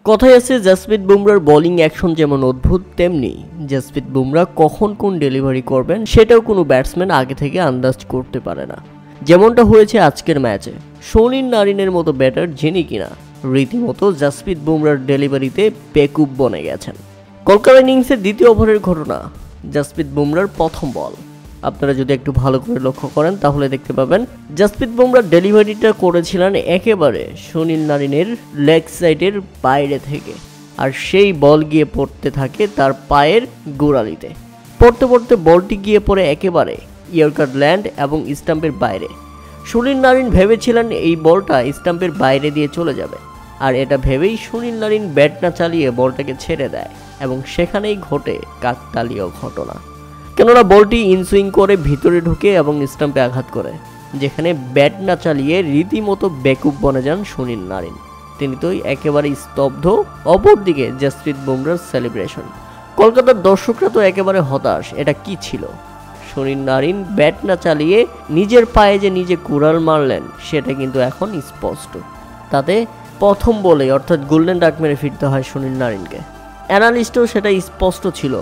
কথায় আছে Jasprit বুমরার bowling action যেমন অদ্ভুত, তেমনি জসপ্রীত বুমরা কখন কোন ডেলিভারি করবেন সেটাও কোনো ব্যাটসম্যান আগে থেকে আন্দাজ করতে পারে না। যেমনটা হয়েছে আজকের ম্যাচে। সুনীল নারিনের মতো ব্যাটার যিনি কিনা রীতিমতো জসপ্রীত বুমরার ডেলিভারিতে বেকুব বনে গেছেন। কলকাতা ইনিংসের দ্বিতীয় ওভারের ঘটনা, জসপ্রীত বুমরার প্রথম বল। আপনারা যদি একটু ভালো করে লক্ষ্য করেন তাহলে দেখতে পাবেন জসপ্রীত বুমরার ডেলিভারিটা করেছিলেন একেবারে সুনীল নারিনের লেগ সাইডের বাইরে থেকে, আর সেই বল গিয়ে পড়তে থাকে তার পায়ের গোড়ালিতে। পড়তে পড়তে বলটি গিয়ে পড়ে একেবারে ইয়র্কার ল্যান্ড এবং স্টাম্পের বাইরে। সুনীল নারিন ভেবেছিলেন এই বলটা স্টাম্পের বাইরে দিয়ে চলে যাবে, আর এটা ভেবেই সুনীল নারিন ব্যাট না চালিয়ে বলটাকে ছেড়ে দেয় এবং সেখানেই ঘটে কাকতালীয় ঘটনা। কেননা বলটি ইনসুইং করে ভিতরে ঢুকে এবং স্টাম্পে আঘাত করে, যেখানে ব্যাট না চালিয়ে রীতিমতো বেকুব বনে যান সুনীল নারিন। তিনি তো একেবারে স্তব্ধ। অপরদিকে জসপ্রীত বুমরার সেলিব্রেশন। কলকাতার দর্শকরা তো একেবারে হতাশ, এটা কি ছিল? সুনীল নারিন ব্যাট না চালিয়ে নিজের পায়ে যে নিজে কুড়াল মারলেন সেটা কিন্তু এখন স্পষ্ট। তাতে প্রথম বলে অর্থাৎ গোল্ডেন ডাক মেরে ফিরতে হয় সুনীল নারিনকে। অ্যানালিস্টও সেটা স্পষ্ট ছিল।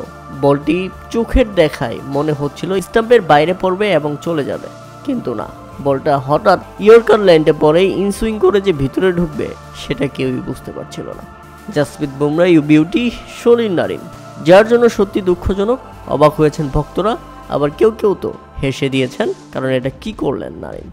বলটি চোখের দেখায় মনে হচ্ছিল স্টাম্পের বাইরে পড়বে এবং চলে যাবে, কিন্তু না, বলটা হঠাৎ ইয়র্কার ল্যান্ডে পরে ইনসুইং করে যে ভিতরে ঢুকবে সেটা কেউই বুঝতে পারছিল না। জসপ্রীত বুমরা ইউ বিউটি সুনীল নারিন, যার জন্য সত্যি দুঃখজনক। অবাক হয়েছেন ভক্তরা, আবার কেউ কেউ তো হেসে দিয়েছেন, কারণ এটা কি করলেন নারিন।